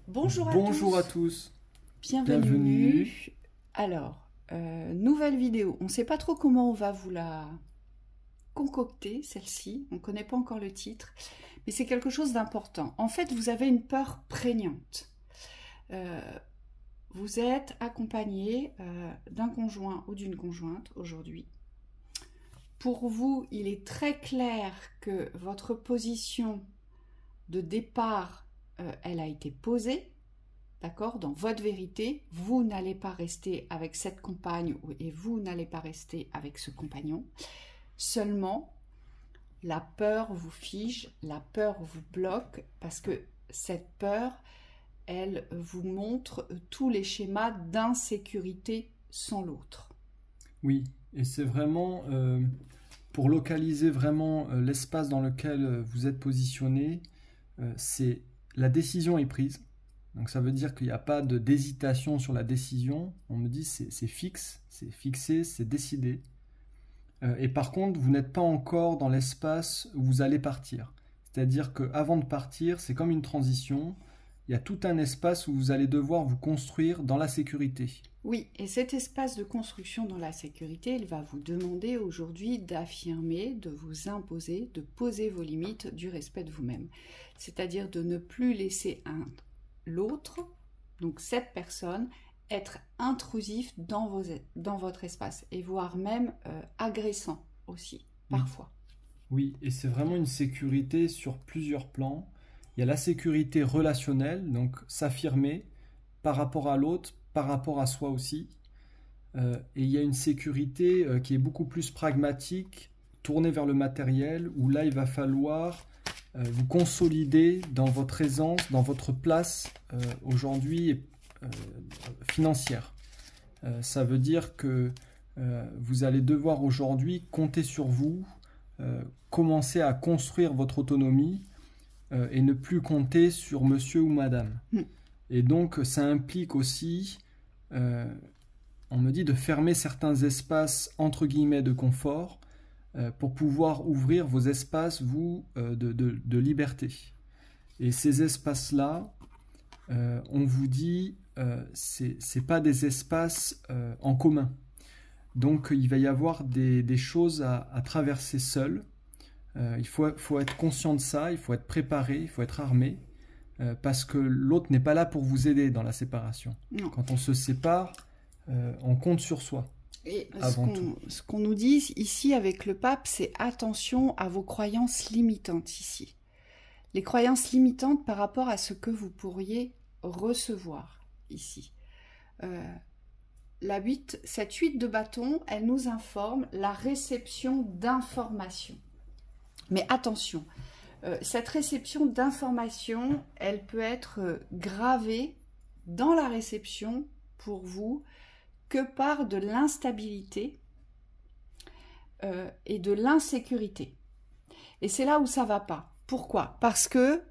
Bonjour Bonjour à tous, bienvenue. Alors, nouvelle vidéo. On ne sait pas trop comment on va vous la concocter, celle-ci. On ne connaît pas encore le titre, mais c'est quelque chose d'important. En fait, vous avez une peur prégnante. Vous êtes accompagné d'un conjoint ou d'une conjointe aujourd'hui. Pour vous, il est très clair que votre position de départ, elle a été posée, d'accord, dans votre vérité. Vous n'allez pas rester avec cette compagne et vous n'allez pas rester avec ce compagnon. Seulement, la peur vous fige, la peur vous bloque, parce que cette peur, elle vous montre tous les schémas d'insécurité sans l'autre. oui, et c'est vraiment pour localiser vraiment l'espace dans lequel vous êtes positionné, c'est la décision est prise. Donc ça veut dire qu'il n'y a pas d'hésitation sur la décision. On me dit c'est fixe, c'est fixé, c'est décidé. Et par contre, vous n'êtes pas encore dans l'espace où vous allez partir. C'est-à-dire qu'avant de partir, c'est comme une transition. Il y a tout un espace où vous allez devoir vous construire dans la sécurité. Oui, et cet espace de construction dans la sécurité, il va vous demander aujourd'hui d'affirmer, de vous imposer, de poser vos limites, du respect de vous-même. C'est-à-dire de ne plus laisser l'autre, donc cette personne, être intrusif dans votre espace, et voire même agressant aussi, parfois. Oui, et c'est vraiment une sécurité sur plusieurs plans. Il y a la sécurité relationnelle, donc s'affirmer par rapport à l'autre, par rapport à soi aussi. Et il y a une sécurité qui est beaucoup plus pragmatique, tournée vers le matériel, où là il va falloir vous consolider dans votre aisance, dans votre place aujourd'hui financière. Ça veut dire que vous allez devoir aujourd'hui compter sur vous, commencer à construire votre autonomie, et ne plus compter sur monsieur ou madame. Et donc ça implique aussi, on me dit, de fermer certains espaces entre guillemets de confort pour pouvoir ouvrir vos espaces, vous, de liberté. Et ces espaces-là, on vous dit, c'est pas des espaces en commun. Donc il va y avoir des choses à traverser seul. Il faut être conscient de ça, il faut être préparé, il faut être armé, parce que l'autre n'est pas là pour vous aider dans la séparation. Non. Quand on se sépare, on compte sur soi. Et avant tout. Ce qu'on nous dit ici avec le pape, c'est attention à vos croyances limitantes ici. Les croyances limitantes par rapport à ce que vous pourriez recevoir ici. Cette 8 de bâton, elle nous informe la réception d'informations. Mais attention, cette réception d'informations, elle peut être gravée dans la réception pour vous que par de l'instabilité et de l'insécurité. Et c'est là où ça ne va pas. Pourquoi? Parce que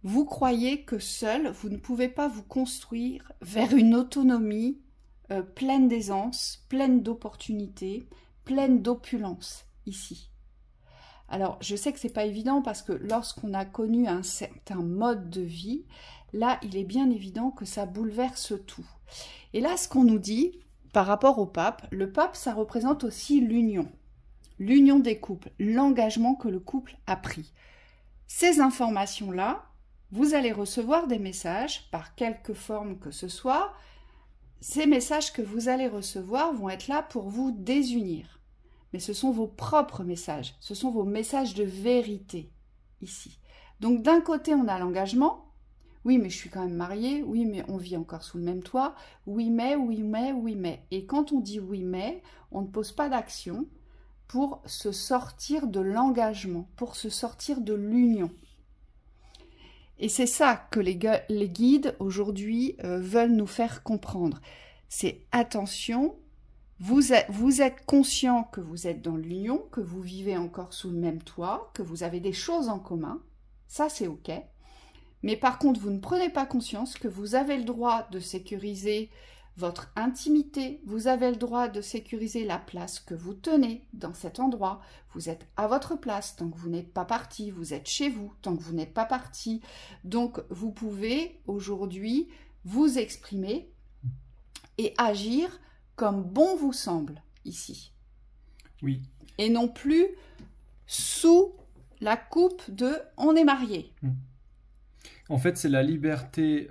vous croyez que seul, vous ne pouvez pas vous construire vers une autonomie pleine d'aisance, pleine d'opportunités, pleine d'opulence ici. Alors, je sais que c'est pas évident parce que lorsqu'on a connu un certain mode de vie, là, il est bien évident que ça bouleverse tout. Et là, ce qu'on nous dit par rapport au pape, le pape, ça représente aussi l'union des couples, l'engagement que le couple a pris. Ces informations-là, vous allez recevoir des messages par quelque forme que ce soit. Ces messages que vous allez recevoir vont être là pour vous désunir. Mais ce sont vos propres messages, ce sont vos messages de vérité, ici. Donc d'un côté, on a l'engagement. Oui, mais je suis quand même mariée. Oui, mais on vit encore sous le même toit. Oui, mais, oui, mais, oui, mais. Et quand on dit oui, mais, on ne pose pas d'action pour se sortir de l'engagement, pour se sortir de l'union. Et c'est ça que les guides, aujourd'hui, veulent nous faire comprendre. C'est attention. Vous êtes conscient que vous êtes dans l'union, que vous vivez encore sous le même toit, que vous avez des choses en commun. Ça, c'est OK. Mais par contre, vous ne prenez pas conscience que vous avez le droit de sécuriser votre intimité. Vous avez le droit de sécuriser la place que vous tenez dans cet endroit. Vous êtes à votre place tant que vous n'êtes pas parti. Vous êtes chez vous tant que vous n'êtes pas parti. Donc, vous pouvez aujourd'hui vous exprimer et agir comme bon vous semble ici. Oui. Et non plus sous la coupe de « on est marié ». En fait, c'est la liberté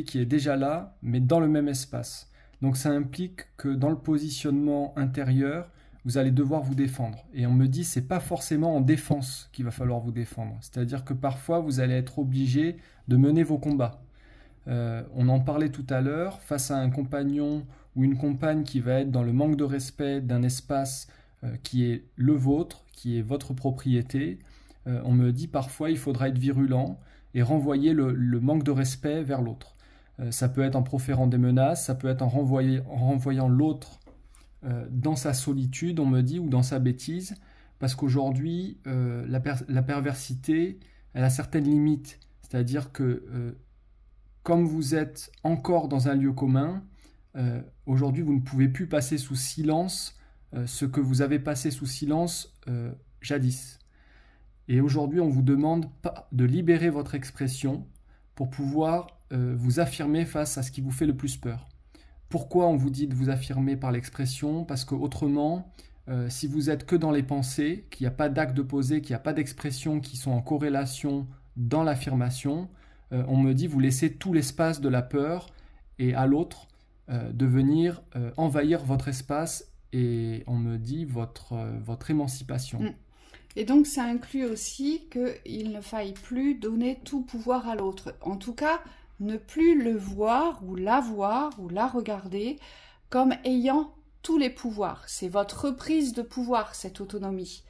qui est déjà là, mais dans le même espace. Donc ça implique que dans le positionnement intérieur, vous allez devoir vous défendre. Et on me dit, c'est pas forcément en défense qu'il va falloir vous défendre. C'est-à-dire que parfois, vous allez être obligé de mener vos combats. On en parlait tout à l'heure, face à un compagnon ou une compagne qui va être dans le manque de respect d'un espace qui est le vôtre, qui est votre propriété, on me dit parfois il faudra être virulent et renvoyer le manque de respect vers l'autre. Ça peut être en proférant des menaces, ça peut être en renvoyant l'autre dans sa solitude, on me dit, ou dans sa bêtise, parce qu'aujourd'hui, la perversité, elle a certaines limites. C'est-à-dire que comme vous êtes encore dans un lieu commun, aujourd'hui, vous ne pouvez plus passer sous silence ce que vous avez passé sous silence jadis. Et aujourd'hui, on vous demande de libérer votre expression pour pouvoir vous affirmer face à ce qui vous fait le plus peur. Pourquoi on vous dit de vous affirmer par l'expression? Parce qu'autrement, si vous êtes que dans les pensées, qu'il n'y a pas d'acte de posé, qu'il n'y a pas d'expression qui sont en corrélation dans l'affirmation, on me dit vous laissez tout l'espace de la peur et à l'autre de venir envahir votre espace et on me dit votre émancipation. Et donc ça inclut aussi qu'il ne faille plus donner tout pouvoir à l'autre. En tout cas, ne plus le voir ou la regarder comme ayant tous les pouvoirs. C'est votre reprise de pouvoir, cette autonomie.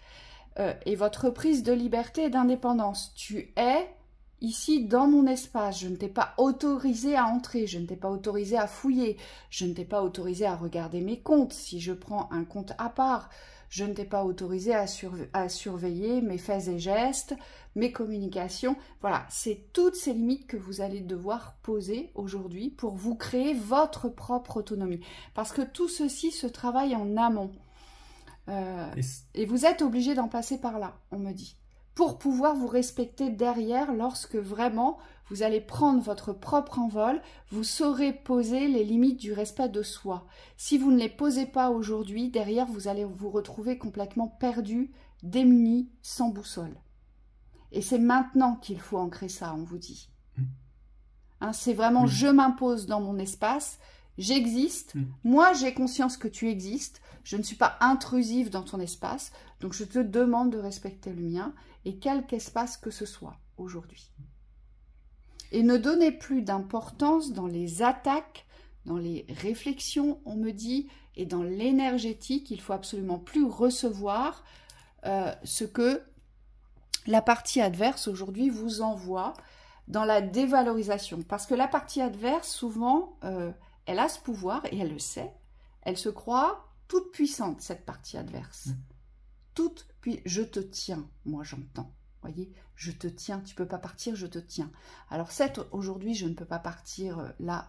Et votre reprise de liberté et d'indépendance. Tu es ici dans mon espace, je ne t'ai pas autorisé à entrer, je ne t'ai pas autorisé à fouiller, je ne t'ai pas autorisé à regarder mes comptes. Si je prends un compte à part, je ne t'ai pas autorisé à surveiller mes faits et gestes, mes communications. Voilà, c'est toutes ces limites que vous allez devoir poser aujourd'hui pour vous créer votre propre autonomie. Parce que tout ceci se travaille en amont. Et vous êtes obligé d'en passer par là, on me dit, pour pouvoir vous respecter derrière lorsque vraiment vous allez prendre votre propre envol, vous saurez poser les limites du respect de soi. Si vous ne les posez pas aujourd'hui, derrière vous allez vous retrouver complètement perdu, démuni, sans boussole. Et c'est maintenant qu'il faut ancrer ça, on vous dit. Hein, c'est vraiment je m'impose dans mon espace, j'existe, moi j'ai conscience que tu existes, je ne suis pas intrusive dans ton espace, donc je te demande de respecter le mien, et quelque espace que ce soit aujourd'hui. Et ne donnez plus d'importance dans les attaques, dans les réflexions, on me dit, et dans l'énergétique. Il faut absolument plus recevoir ce que la partie adverse aujourd'hui vous envoie dans la dévalorisation. Parce que la partie adverse, souvent, elle a ce pouvoir, et elle le sait, elle se croit toute puissante, cette partie adverse. Je te tiens, moi j'entends. Voyez, je te tiens, tu peux pas partir, je te tiens. Alors certes, aujourd'hui, je ne peux pas partir là,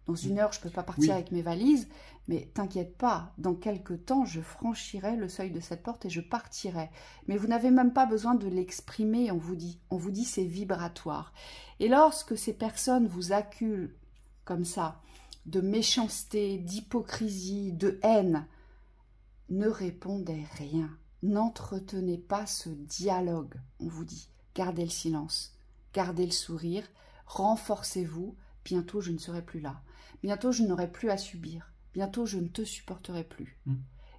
dans une heure, je peux pas partir avec mes valises, mais t'inquiète pas, dans quelques temps, je franchirai le seuil de cette porte et je partirai. Mais vous n'avez même pas besoin de l'exprimer, on vous dit c'est vibratoire. Et lorsque ces personnes vous acculent comme ça, de méchanceté, d'hypocrisie, de haine, ne répondez rien. N'entretenez pas ce dialogue, on vous dit. Gardez le silence, gardez le sourire, renforcez-vous. Bientôt, je ne serai plus là. Bientôt, je n'aurai plus à subir. Bientôt, je ne te supporterai plus.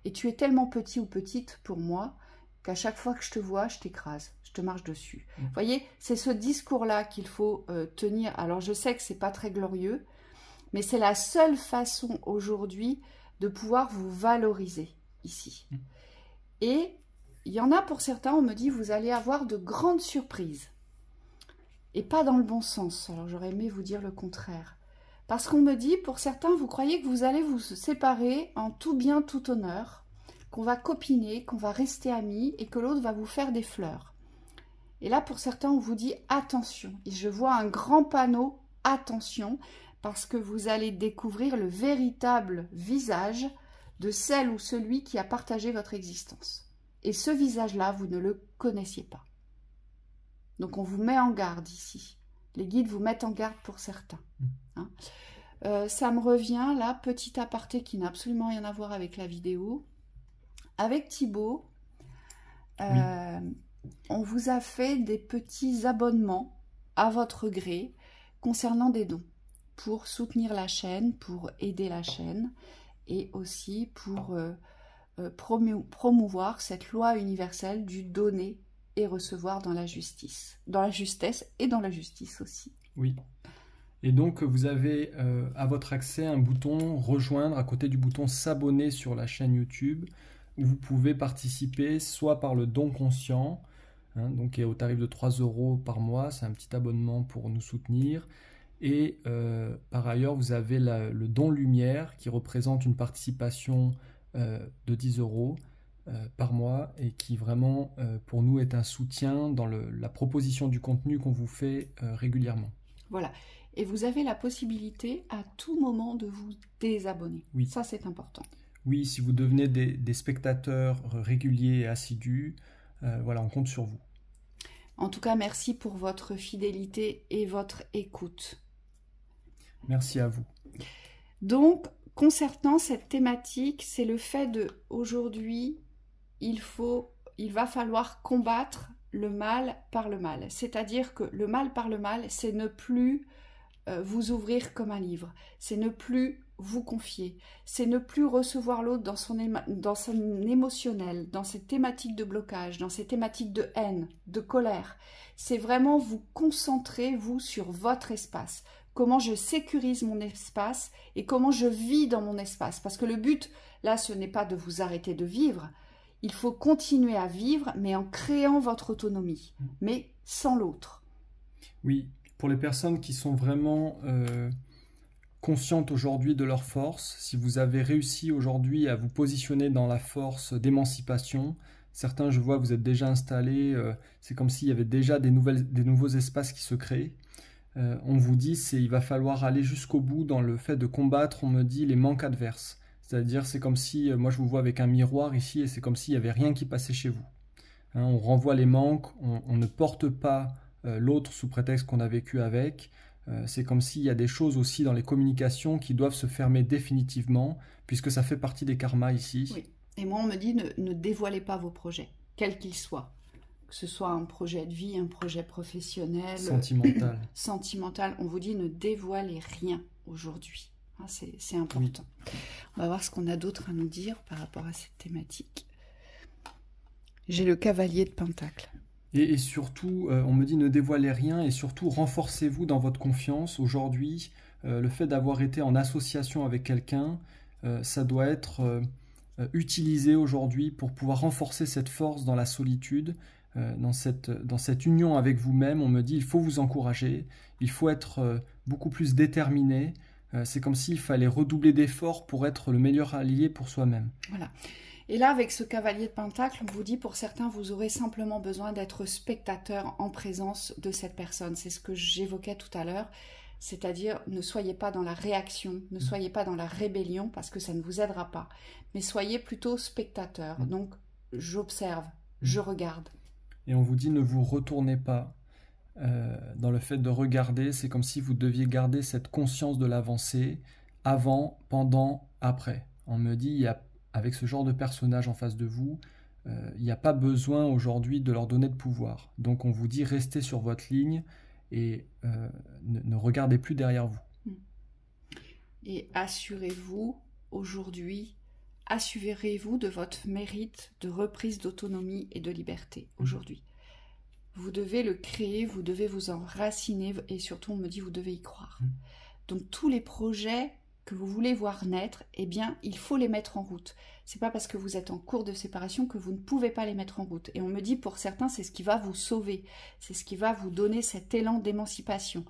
Et tu es tellement petit ou petite pour moi qu'à chaque fois que je te vois, je t'écrase, je te marche dessus. Vous voyez, c'est ce discours-là qu'il faut tenir. Alors, je sais que c'est pas très glorieux, mais c'est la seule façon aujourd'hui de pouvoir vous valoriser ici. Et il y en a pour certains, on me dit, vous allez avoir de grandes surprises. Et pas dans le bon sens. Alors j'aurais aimé vous dire le contraire. Parce qu'on me dit, pour certains, vous croyez que vous allez vous séparer en tout bien, tout honneur, qu'on va copiner, qu'on va rester amis et que l'autre va vous faire des fleurs. Et là, pour certains, on vous dit, attention. Et je vois un grand panneau, attention, parce que vous allez découvrir le véritable visage de celle ou celui qui a partagé votre existence. Et ce visage-là, vous ne le connaissiez pas. Donc on vous met en garde ici. Les guides vous mettent en garde pour certains. Hein. Ça me revient là, petit aparté qui n'a absolument rien à voir avec la vidéo. Avec Thibaut, on vous a fait des petits abonnements à votre gré concernant des dons pour soutenir la chaîne, pour aider la chaîne et aussi pour promouvoir cette loi universelle du donner et recevoir dans la justice. Dans la justesse et dans la justice aussi. Oui. Et donc, vous avez à votre accès un bouton « Rejoindre » à côté du bouton « S'abonner » sur la chaîne YouTube, où vous pouvez participer soit par le don conscient, hein, donc qui est au tarif de 3 € par mois, c'est un petit abonnement pour nous soutenir, et par ailleurs, vous avez le don lumière qui représente une participation de 10 € par mois et qui vraiment, pour nous, est un soutien dans la proposition du contenu qu'on vous fait régulièrement. Voilà. Et vous avez la possibilité à tout moment de vous désabonner. Oui. Ça, c'est important. Oui, si vous devenez des spectateurs réguliers et assidus, voilà, on compte sur vous. En tout cas, merci pour votre fidélité et votre écoute. Merci à vous. Donc, concernant cette thématique, c'est le fait de, aujourd'hui, il va falloir combattre le mal par le mal. C'est-à-dire que le mal par le mal, c'est ne plus vous ouvrir comme un livre, c'est ne plus vous confier, c'est ne plus recevoir l'autre dans son émotionnel, dans ses thématiques de blocage, dans ses thématiques de haine, de colère. C'est vraiment vous concentrer, vous, sur votre espace. Comment je sécurise mon espace et comment je vis dans mon espace. Parce que le but, là, ce n'est pas de vous arrêter de vivre. Il faut continuer à vivre, mais en créant votre autonomie, mais sans l'autre. Oui, pour les personnes qui sont vraiment conscientes aujourd'hui de leur force, si vous avez réussi aujourd'hui à vous positionner dans la force d'émancipation, certains, je vois, vous êtes déjà installés, c'est comme s'il y avait déjà des nouveaux espaces qui se créent. On vous dit, il va falloir aller jusqu'au bout dans le fait de combattre, on me dit, les manques adverses. C'est-à-dire, c'est comme si, moi je vous vois avec un miroir ici, et c'est comme s'il n'y avait rien qui passait chez vous. Hein, on renvoie les manques, on ne porte pas l'autre sous prétexte qu'on a vécu avec. C'est comme s'il y a des choses aussi dans les communications qui doivent se fermer définitivement, puisque ça fait partie des karmas ici. Oui. Et moi, on me dit, ne dévoilez pas vos projets, quels qu'ils soient. Que ce soit un projet de vie, un projet professionnel, sentimental. On vous dit, ne dévoilez rien aujourd'hui. C'est important. Oui. On va voir ce qu'on a d'autre à nous dire par rapport à cette thématique. J'ai le cavalier de Pentacle. Et surtout, on me dit ne dévoilez rien et surtout renforcez-vous dans votre confiance. Aujourd'hui, le fait d'avoir été en association avec quelqu'un, ça doit être utilisé aujourd'hui pour pouvoir renforcer cette force dans la solitude, dans cette union avec vous-même. On me dit il faut vous encourager, il faut être beaucoup plus déterminé. C'est comme s'il fallait redoubler d'efforts pour être le meilleur allié pour soi-même. Voilà. Et là, avec ce cavalier de Pentacle, on vous dit, pour certains, vous aurez simplement besoin d'être spectateur en présence de cette personne. C'est ce que j'évoquais tout à l'heure. C'est-à-dire, ne soyez pas dans la réaction, ne soyez pas dans la rébellion, parce que ça ne vous aidera pas. Mais soyez plutôt spectateur. Donc, j'observe, je regarde. Et on vous dit, ne vous retournez pas. Dans le fait de regarder, c'est comme si vous deviez garder cette conscience de l'avancée avant, pendant, après. On me dit, avec ce genre de personnage en face de vous, il n'y a pas besoin aujourd'hui de leur donner de pouvoir. Donc on vous dit, restez sur votre ligne et ne regardez plus derrière vous. Et assurez-vous aujourd'hui, assurez-vous de votre mérite de reprise d'autonomie et de liberté aujourd'hui. Vous devez le créer, vous devez vous enraciner et surtout on me dit vous devez y croire. Donc tous les projets que vous voulez voir naître, eh bien il faut les mettre en route. C'est pas parce que vous êtes en cours de séparation que vous ne pouvez pas les mettre en route. Et on me dit pour certains c'est ce qui va vous sauver, c'est ce qui va vous donner cet élan d'émancipation.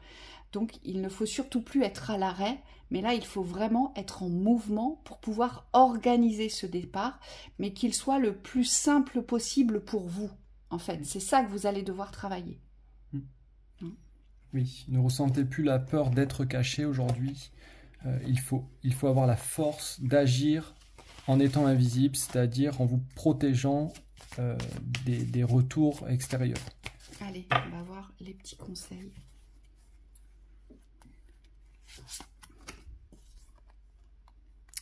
Donc il ne faut surtout plus être à l'arrêt, mais là il faut vraiment être en mouvement pour pouvoir organiser ce départ, mais qu'il soit le plus simple possible pour vous. En fait, c'est ça que vous allez devoir travailler. Oui, ne ressentez plus la peur d'être caché aujourd'hui. Il faut avoir la force d'agir en étant invisible, c'est-à-dire en vous protégeant des retours extérieurs. Allez, on va voir les petits conseils.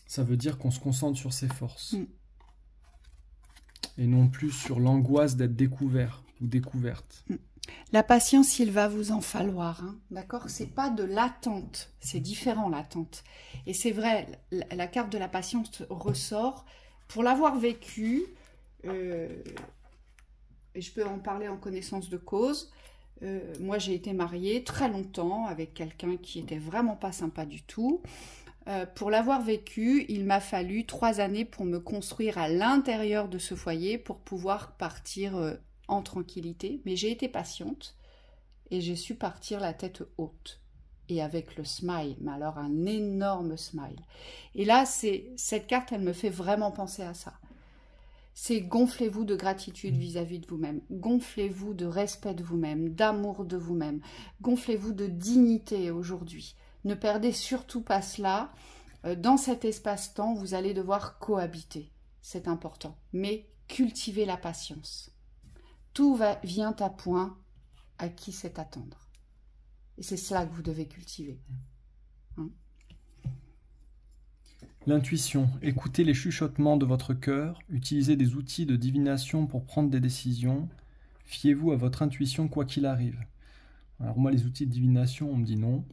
Ça veut dire qu'on se concentre sur ses forces. Et non plus sur l'angoisse d'être découvert ou découverte. La patience, il va vous en falloir, hein, d'accord? C'est pas de l'attente, c'est différent l'attente. Et c'est vrai, la carte de la patience ressort. Pour l'avoir vécu, et je peux en parler en connaissance de cause, moi j'ai été mariée très longtemps avec quelqu'un qui était vraiment pas sympa du tout. Pour l'avoir vécu, il m'a fallu 3 années pour me construire à l'intérieur de ce foyer pour pouvoir partir en tranquillité. Mais j'ai été patiente et j'ai su partir la tête haute et avec le smile, mais alors un énorme smile. Et là, cette carte, elle me fait vraiment penser à ça. C'est gonflez-vous de gratitude vis-à-vis de vous-même, gonflez-vous de respect de vous-même, d'amour de vous-même, gonflez-vous de dignité aujourd'hui. Ne perdez surtout pas cela. Dans cet espace-temps, vous allez devoir cohabiter. C'est important. Mais cultivez la patience. Tout vient à point à qui sait attendre. Et c'est cela que vous devez cultiver. Hein? L'intuition. Écoutez les chuchotements de votre cœur. Utilisez des outils de divination pour prendre des décisions. Fiez-vous à votre intuition quoi qu'il arrive. Alors moi, les outils de divination, on me dit non.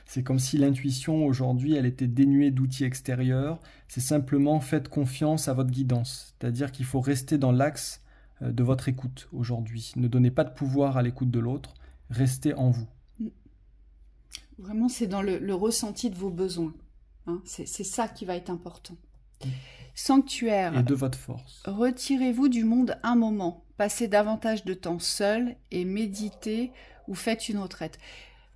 C'est comme si l'intuition, aujourd'hui, elle était dénuée d'outils extérieurs. C'est simplement faites confiance à votre guidance. C'est-à-dire qu'il faut rester dans l'axe de votre écoute aujourd'hui. Ne donnez pas de pouvoir à l'écoute de l'autre. Restez en vous. Vraiment, c'est dans le ressenti de vos besoins. Hein, c'est ça qui va être important. Sanctuaire. Et de votre force. Retirez-vous du monde un moment. Passez davantage de temps seul et méditez ou faites une retraite.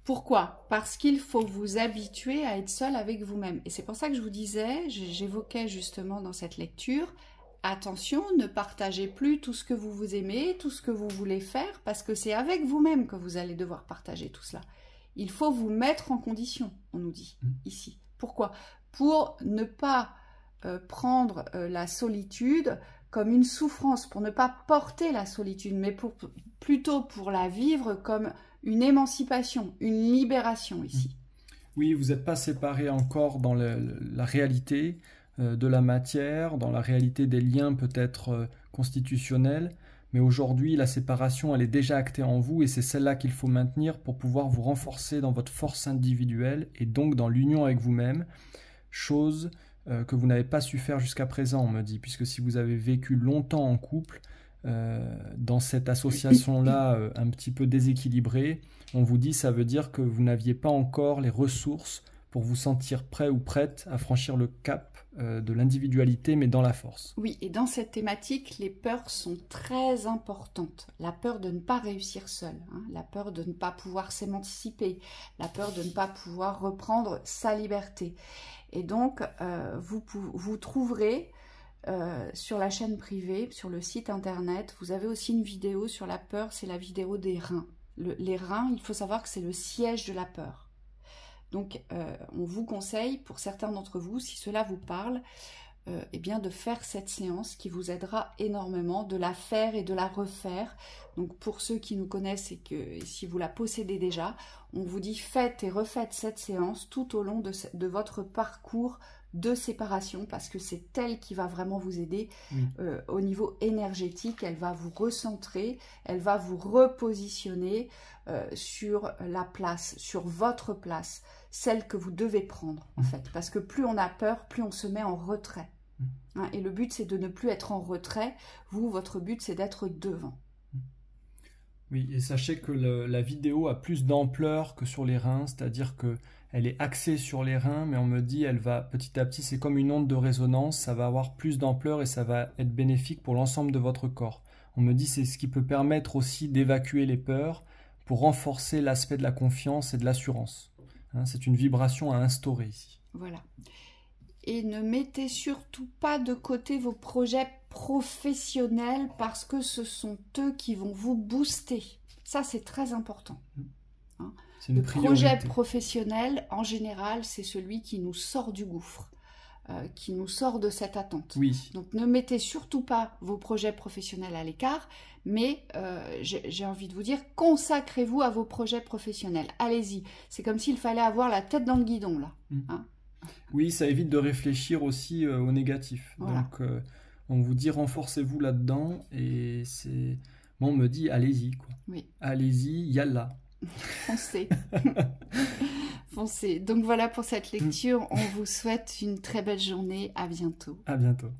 Pourquoi? Parce qu'il faut vous habituer à être seul avec vous-même. Et c'est pour ça que je vous disais, j'évoquais justement dans cette lecture, attention, ne partagez plus tout ce que vous aimez, tout ce que vous voulez faire, parce que c'est avec vous-même que vous allez devoir partager tout cela. Il faut vous mettre en condition, on nous dit ici. Pourquoi? Pour ne pas prendre la solitude comme une souffrance, pour ne pas porter la solitude, mais plutôt pour la vivre comme une émancipation, une libération ici. Oui, vous n'êtes pas séparés encore dans la réalité de la matière, dans la réalité des liens peut-être constitutionnels, mais aujourd'hui la séparation elle est déjà actée en vous et c'est celle-là qu'il faut maintenir pour pouvoir vous renforcer dans votre force individuelle et donc dans l'union avec vous-même, chose que vous n'avez pas su faire jusqu'à présent, on me dit, puisque si vous avez vécu longtemps en couple, dans cette association-là un petit peu déséquilibrée, on vous dit ça veut dire que vous n'aviez pas encore les ressources pour vous sentir prêt ou prête à franchir le cap de l'individualité, mais dans la force. Oui, et dans cette thématique, les peurs sont très importantes. La peur de ne pas réussir seul, hein, la peur de ne pas pouvoir s'émanciper, la peur de ne pas pouvoir reprendre sa liberté. Et donc, vous trouverez sur la chaîne privée, sur le site internet, vous avez aussi une vidéo sur la peur, c'est la vidéo des reins. Les reins, il faut savoir que c'est le siège de la peur. Donc, on vous conseille, pour certains d'entre vous, si cela vous parle, eh bien de faire cette séance qui vous aidera énormément, de la faire et de la refaire. Donc, pour ceux qui nous connaissent et que si vous la possédez déjà, on vous dit faites et refaites cette séance tout au long de votre parcours de séparation parce que c'est elle qui va vraiment vous aider au niveau énergétique. Elle va vous recentrer, elle va vous repositionner sur la place, sur votre place, celle que vous devez prendre en fait. Parce que plus on a peur, plus on se met en retrait. Hein, et le but c'est de ne plus être en retrait. Vous, votre but c'est d'être devant. Oui, et sachez que la vidéo a plus d'ampleur que sur les reins, c'est-à-dire que elle est axée sur les reins, mais on me dit elle va petit à petit, c'est comme une onde de résonance, ça va avoir plus d'ampleur et ça va être bénéfique pour l'ensemble de votre corps. On me dit c'est ce qui peut permettre aussi d'évacuer les peurs pour renforcer l'aspect de la confiance et de l'assurance. Hein, c'est une vibration à instaurer ici. Voilà. Et ne mettez surtout pas de côté vos projets professionnels parce que ce sont eux qui vont vous booster. Ça, c'est très important. C'est une Le projet priorité. professionnel, en général, c'est celui qui nous sort du gouffre, qui nous sort de cette attente. Oui, Donc ne mettez surtout pas vos projets professionnels à l'écart, mais j'ai envie de vous dire, consacrez-vous à vos projets professionnels. Allez-y. C'est comme s'il fallait avoir la tête dans le guidon, là. Hein. oui, ça évite de réfléchir aussi au négatif. Voilà. Donc, on vous dit renforcez-vous là-dedans et c'est... Moi, on me dit allez-y, quoi. Oui, Allez-y, yalla. foncez. Foncez. Donc voilà pour cette lecture. On vous souhaite une très belle journée. À bientôt. À bientôt.